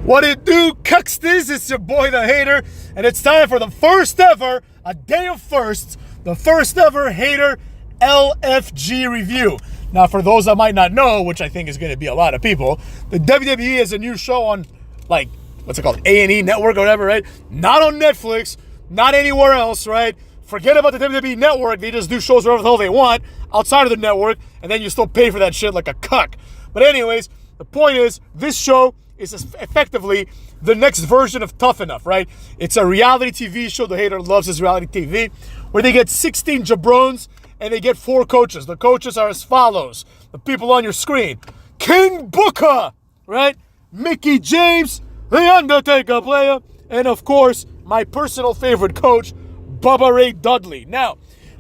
What it do, Cucksters? It's your boy, the Hater, and it's time for the first ever, a day of firsts, the first ever Hater LFG review. Now, for those that might not know, which I think is going to be a lot of people, the WWE has a new show on, like, what's it called, A&E Network or whatever, right? Not on Netflix, not anywhere else, right? Forget about the WWE Network. They just do shows wherever the hell they want outside of the network, and then you still pay for that shit like a cuck. But anyways, the point is, this show is effectively the next version of Tough Enough, right? It's a reality TV show. The Hater loves his reality TV, where they get 16 jabrones and they get 4 coaches. The coaches are as follows. The people on your screen. King Booker, right? Mickey James, The Undertaker player, and of course, my personal favorite coach, Bubba Ray Dudley. Now,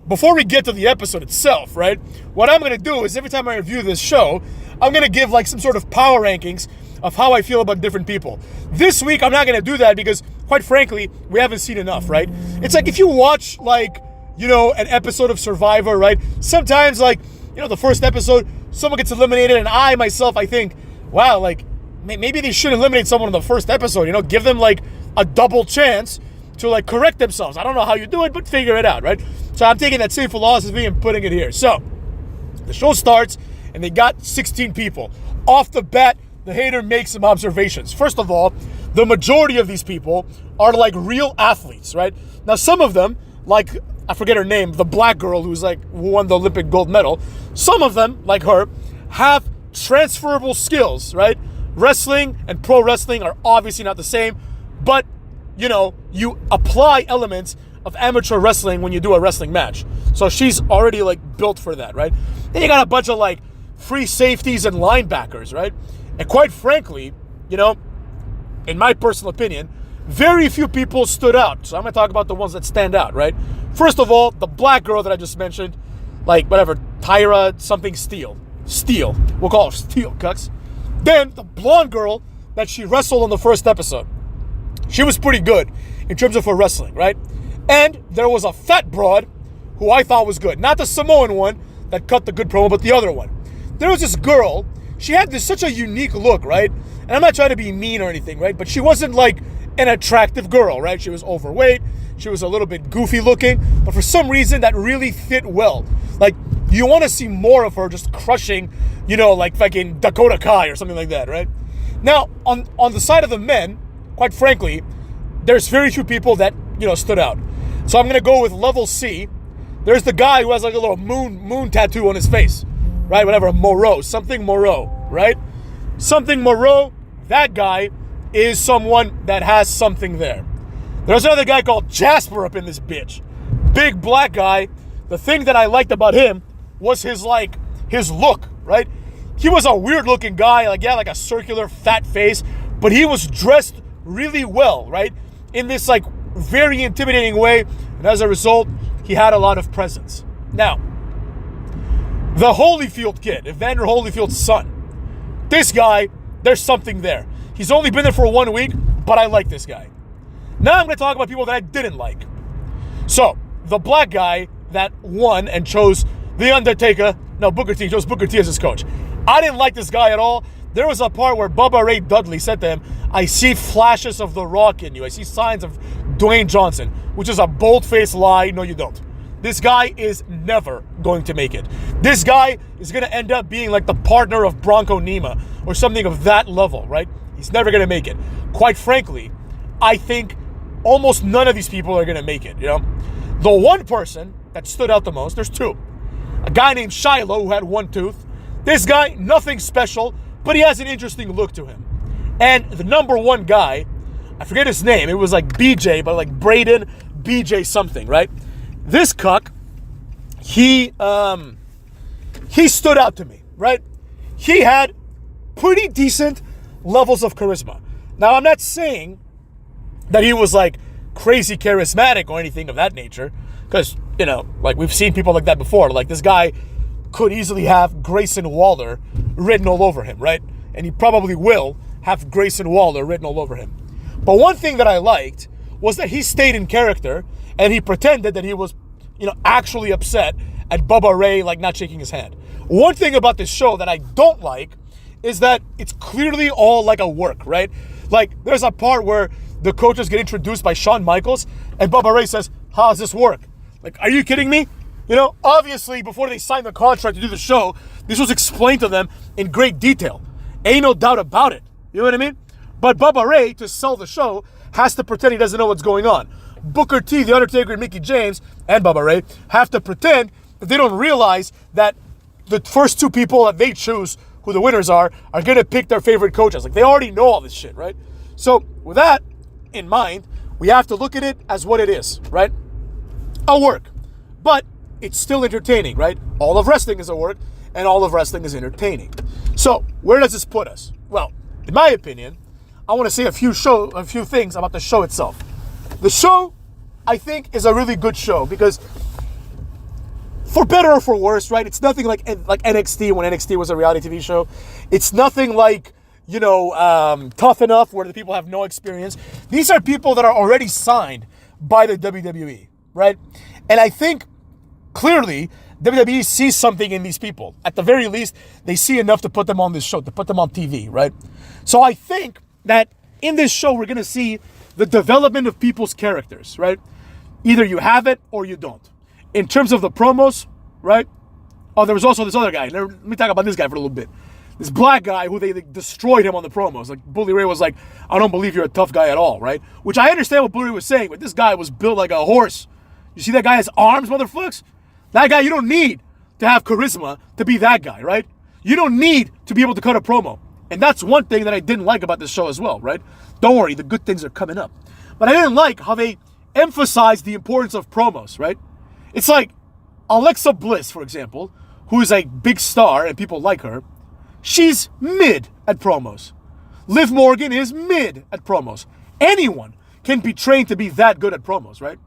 before we get to the episode itself, right, what I'm going to do is every time I review this show, I'm going to give like some sort of power rankings of how I feel about different people. This week, I'm not going to do that because, quite frankly, we haven't seen enough, right? It's like if you watch, like, you know, an episode of Survivor, right? Sometimes, like, you know, the first episode, someone gets eliminated, and I think, wow, like, maybe they should eliminate someone in the first episode, you know? Give them, like, a double chance to, like, correct themselves. I don't know how you do it, but figure it out, right? So I'm taking that same philosophy and putting it here. So, the show starts, and they got 16 people. Off the bat, the Hater makes some observations. First of all, the majority of these people are like real athletes, right? Now, some of them, like, I forget her name, the black girl who won the Olympic gold medal, some of them, like her, have transferable skills, right? Wrestling and pro wrestling are obviously not the same, but, you know, you apply elements of amateur wrestling when you do a wrestling match. So she's already, like, built for that, right? Then you got a bunch of, like, free safeties and linebackers, right? And quite frankly, you know, in my personal opinion, very few people stood out. So I'm going to talk about the ones that stand out, right? First of all, the black girl that I just mentioned, like, whatever, Tyra something Steele. We'll call her Steele, cucks. Then the blonde girl that she wrestled on the first episode. She was pretty good in terms of her wrestling, right? And there was a fat broad who I thought was good. Not the Samoan one that cut the good promo, but the other one. There was this girl. She had such a unique look, right? And I'm not trying to be mean or anything, right? But she wasn't like an attractive girl, right? She was overweight. She was a little bit goofy looking. But for some reason, that really fit well. Like, you want to see more of her just crushing, you know, like fucking Dakota Kai or something like that, right? Now, on the side of the men, quite frankly, there's very few people that, you know, stood out. So I'm going to go with level C. There's the guy who has like a little moon tattoo on his face. Right, whatever, Moreau, something Moreau, right? Something Moreau, that guy is someone that has something there. There's another guy called Jasper up in this bitch. Big black guy. The thing that I liked about him was his look, right? He was a weird looking guy, like a circular fat face, but he was dressed really well, right? In this like very intimidating way, and as a result, he had a lot of presence. Now, the Holyfield kid, Evander Holyfield's son. This guy, there's something there. He's only been there for 1 week, but I like this guy. Now I'm going to talk about people that I didn't like. So, the black guy that won and chose The Undertaker, Booker T, chose Booker T as his coach. I didn't like this guy at all. There was a part where Bubba Ray Dudley said to him, I see flashes of The Rock in you. I see signs of Dwayne Johnson, which is a bold-faced lie. No, you don't. This guy is never going to make it. This guy is going to end up being like the partner of Bronco Nima or something of that level, right? He's never going to make it. Quite frankly, I think almost none of these people are going to make it, you know? The one person that stood out the most, there's two. A guy named Shiloh who had 1 tooth. This guy, nothing special, but he has an interesting look to him. And the number one guy, I forget his name. It was like BJ, but like Braden BJ something, right? This cuck, he stood out to me, right? He had pretty decent levels of charisma. Now, I'm not saying that he was like crazy charismatic or anything of that nature, because, you know, like we've seen people like that before. Like this guy could easily have Grayson Waller written all over him, right? And he probably will have Grayson Waller written all over him. But one thing that I liked was that he stayed in character and he pretended that he was, you know, actually upset at Bubba Ray, like, not shaking his hand. One thing about this show that I don't like is that it's clearly all like a work, right? Like, there's a part where the coaches get introduced by Shawn Michaels, and Bubba Ray says, how does this work? Like, are you kidding me? You know, obviously, before they signed the contract to do the show, this was explained to them in great detail. Ain't no doubt about it. You know what I mean? But Bubba Ray, to sell the show, has to pretend he doesn't know what's going on. Booker T, The Undertaker, and Mickie James, and Bubba Ray, have to pretend that they don't realize that the first two people that they choose, who the winners are going to pick their favorite coaches. Like, they already know all this shit, right? So, with that in mind, we have to look at it as what it is, right? A work. But it's still entertaining, right? All of wrestling is a work, and all of wrestling is entertaining. So, where does this put us? Well, in my opinion, I want to say a few things about the show itself. The show, I think, is a really good show because, for better or for worse, right? It's nothing like NXT when NXT was a reality TV show. It's nothing like, Tough Enough where the people have no experience. These are people that are already signed by the WWE, right? And I think clearly WWE sees something in these people. At the very least, they see enough to put them on this show, to put them on TV, right? So I think that in this show, we're going to see the development of people's characters, right? Either you have it or you don't. In terms of the promos, right? Oh, there was also this other guy. Let me talk about this guy for a little bit. This black guy who they destroyed him on the promos. Like, Bully Ray was like, I don't believe you're a tough guy at all, right? Which I understand what Bully Ray was saying, but this guy was built like a horse. You see that guy has arms, motherfuckers? That guy, you don't need to have charisma to be that guy, right? You don't need to be able to cut a promo. And that's one thing that I didn't like about this show as well, right? Don't worry, the good things are coming up. But I didn't like how they emphasized the importance of promos, right? It's like Alexa Bliss, for example, who is a big star and people like her. She's mid at promos. Liv Morgan is mid at promos. Anyone can be trained to be that good at promos, right?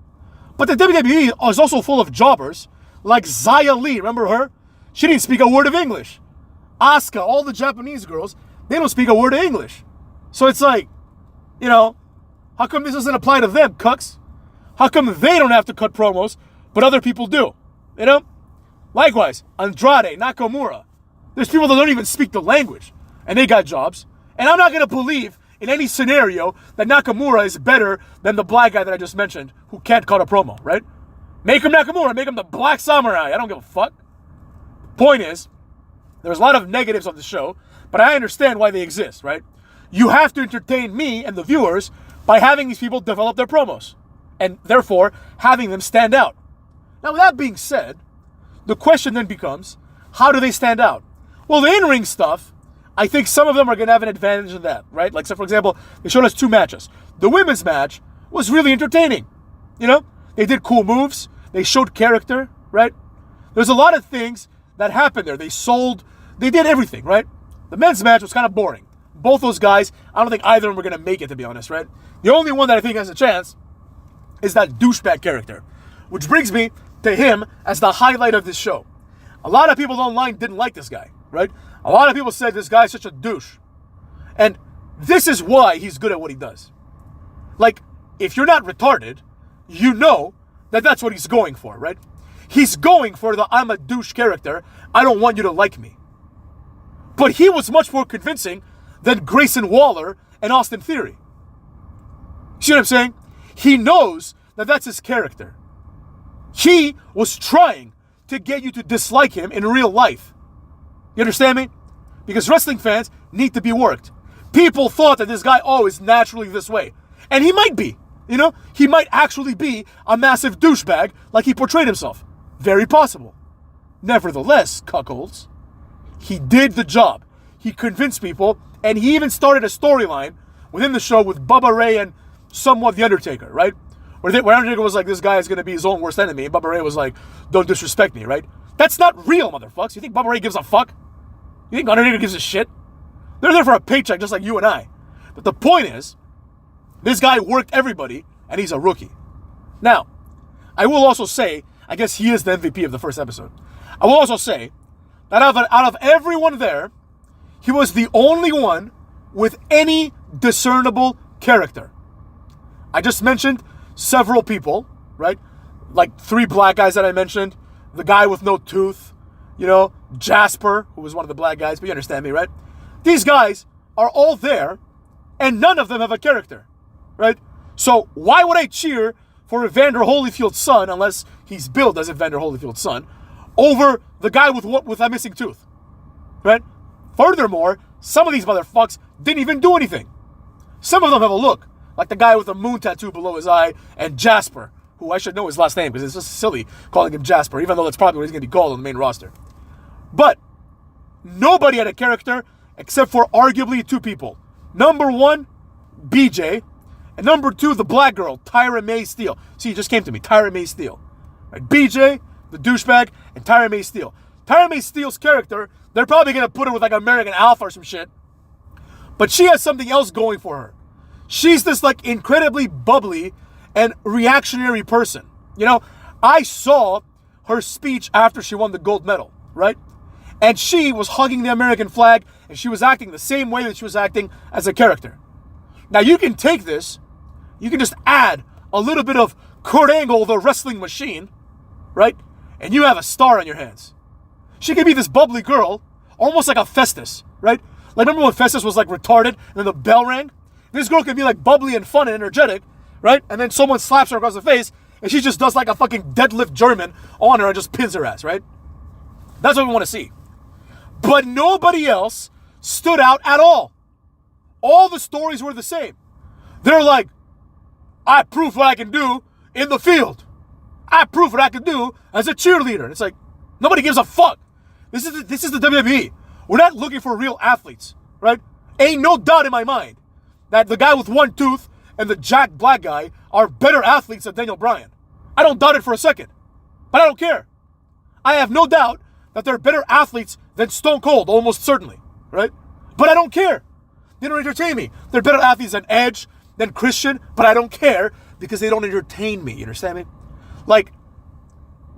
But the WWE is also full of jobbers like Xia Li. Remember her? She didn't speak a word of English. Asuka, all the Japanese girls, they don't speak a word of English. So it's like, how come this doesn't apply to them, cucks? How come they don't have to cut promos, but other people do? Likewise, Andrade, Nakamura. There's people that don't even speak the language, and they got jobs. And I'm not going to believe in any scenario that Nakamura is better than the black guy that I just mentioned who can't cut a promo, right? Make him Nakamura, make him the Black Samurai. I don't give a fuck. Point is, there's a lot of negatives on the show, but I understand why they exist, right? You have to entertain me and the viewers by having these people develop their promos, and therefore having them stand out. Now, with that being said, the question then becomes, how do they stand out? Well, the in-ring stuff, I think some of them are going to have an advantage in that, right? Like, so for example, they showed us 2 matches. The women's match was really entertaining. They did cool moves. They showed character, right? There's a lot of things that happened there. They did everything, right? The men's match was kind of boring. Both those guys, I don't think either of them are going to make it, to be honest, right? The only one that I think has a chance is that douchebag character, which brings me to him as the highlight of this show. A lot of people online didn't like this guy, right? A lot of people said this guy's such a douche. And this is why he's good at what he does. Like, if you're not retarded, you know that that's what he's going for, right? He's going for the I'm a douche character. I don't want you to like me. But he was much more convincing than Grayson Waller and Austin Theory. See what I'm saying? He knows that that's his character. He was trying to get you to dislike him in real life. You understand me? Because wrestling fans need to be worked. People thought that this guy, is naturally this way. And he might be. He might actually be a massive douchebag like he portrayed himself. Very possible. Nevertheless, cuckolds, he did the job. He convinced people, and he even started a storyline within the show with Bubba Ray and somewhat The Undertaker, right? Where Undertaker was like, this guy is going to be his own worst enemy, and Bubba Ray was like, don't disrespect me, right? That's not real, motherfuckers. You think Bubba Ray gives a fuck? You think Undertaker gives a shit? They're there for a paycheck just like you and I. But the point is, this guy worked everybody, and he's a rookie. Now, I will also say, I guess he is the MVP of the first episode. I will also say that out of everyone there, he was the only one with any discernible character. I just mentioned several people, right? Like 3 black guys that I mentioned. The guy with no tooth, Jasper, who was one of the black guys, but you understand me, right? These guys are all there, and none of them have a character, right? So why would I cheer for Evander Holyfield's son, unless he's billed as Evander Holyfield's son, over the guy with a missing tooth, right? Furthermore, some of these motherfuckers didn't even do anything. Some of them have a look, like the guy with the moon tattoo below his eye, and Jasper, who I should know his last name because it's just silly calling him Jasper, even though that's probably what he's going to be called on the main roster. But nobody had a character except for arguably two people. Number one, BJ, and number two, the black girl, Tyra Mae Steele. See, it just came to me, Tyra Mae Steele. Right? BJ, the douchebag, and Tyra Mae Steele. Tyra Mae Steele's character, they're probably going to put her with like American Alpha or some shit. But she has something else going for her. She's this like incredibly bubbly and reactionary person. You know, I saw her speech after she won the gold medal, right? And she was hugging the American flag, and she was acting the same way that she was acting as a character. Now you can take this, you can just add a little bit of Kurt Angle, the wrestling machine, right? And you have a star on your hands. She could be this bubbly girl, almost like a Festus, right? Like, remember when Festus was like retarded and then the bell rang? This girl could be like bubbly and fun and energetic, right? And then someone slaps her across the face and she just does like a fucking deadlift German on her and just pins her ass, right? That's what we want to see. But nobody else stood out at all. All the stories were the same. They're like, I prove what I can do in the field. I prove what I can do as a cheerleader. And it's like, nobody gives a fuck. This is the WWE. We're not looking for real athletes, right? Ain't no doubt in my mind that the guy with one tooth and the jacked black guy are better athletes than Daniel Bryan. I don't doubt it for a second, but I don't care. I have no doubt that they're better athletes than Stone Cold, almost certainly, right? But I don't care. They don't entertain me. They're better athletes than Edge, than Christian, but I don't care because they don't entertain me, you understand me? Like,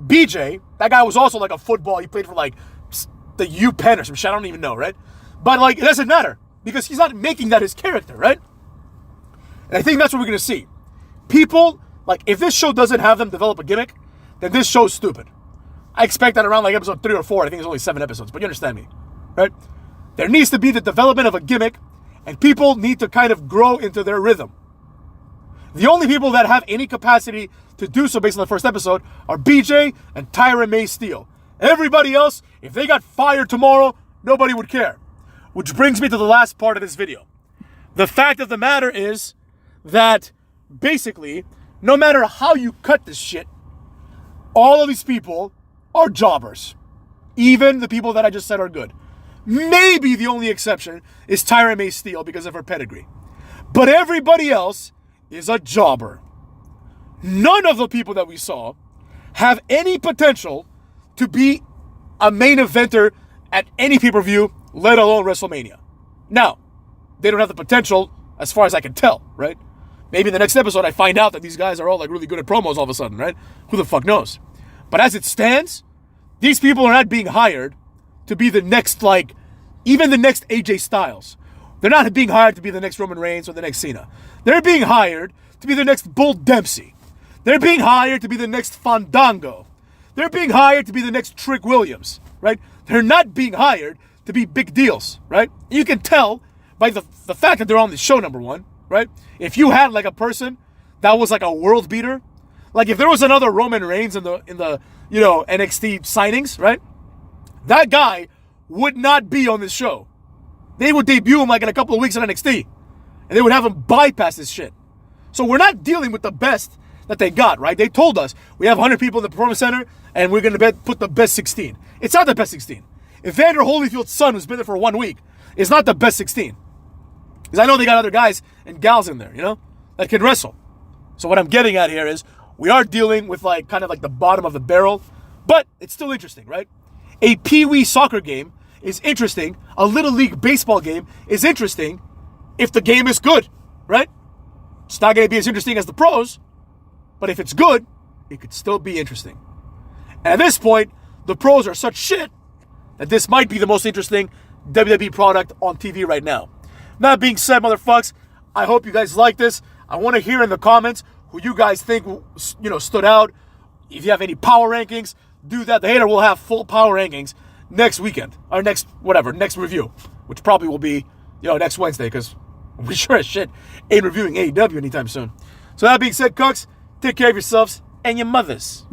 BJ, that guy was also like a football. He played for like the UPenn or some shit. I don't even know, right? But like, it doesn't matter because he's not making that his character, right? And I think that's what we're going to see. People, like, if this show doesn't have them develop a gimmick, then this show's stupid. I expect that around like episode 3 or 4. I think it's only 7 episodes, but you understand me, right? There needs to be the development of a gimmick, and people need to kind of grow into their rhythm. The only people that have any capacity to do so based on the first episode are BJ and Tyra Mae Steele. Everybody else, if they got fired tomorrow, nobody would care. Which brings me to the last part of this video. The fact of the matter is that basically, no matter how you cut this shit, all of these people are jobbers. Even the people that I just said are good. Maybe the only exception is Tyra Mae Steele because of her pedigree. But everybody else is a jobber. None of the people that we saw have any potential to be a main eventer at any pay-per-view, let alone WrestleMania. Now, they don't have the potential as far as I can tell, right? Maybe in the next episode I find out that these guys are all like really good at promos all of a sudden, right? Who the fuck knows? But as it stands, these people are not being hired to be the next, like, even the next AJ Styles. They're not being hired to be the next Roman Reigns or the next Cena. They're being hired to be the next Bull Dempsey. They're being hired to be the next Fandango. They're being hired to be the next Trick Williams, right? They're not being hired to be big deals, right? You can tell by the fact that they're on the show, number one, right? If you had like a person that was like a world beater, like if there was another Roman Reigns in the you know, NXT signings, right? That guy would not be on this show. They would debut him like in a couple of weeks in NXT. And they would have him bypass this shit. So we're not dealing with the best that they got, right? They told us we have 100 people in the Performance Center and we're going to put the best 16. It's not the best 16. Evander Holyfield's son, who's been there for 1 week, is not the best 16. Because I know they got other guys and gals in there, you know, that can wrestle. So what I'm getting at here is we are dealing with like kind of like the bottom of the barrel, but it's still interesting, right? A pee-wee soccer game is interesting. A little league baseball game is interesting if the game is good, right? It's not going to be as interesting as the pros, but if it's good, it could still be interesting. And at this point, the pros are such shit that this might be the most interesting WWE product on TV right now. That being said, motherfucks, I hope you guys like this. I want to hear in the comments who you guys think, you know, stood out. If you have any power rankings, do that. The Hater will have full power rankings next weekend or next review. which probably will be, next Wednesday, because we sure as shit ain't reviewing AEW anytime soon. So that being said, Cooks, take care of yourselves and your mothers.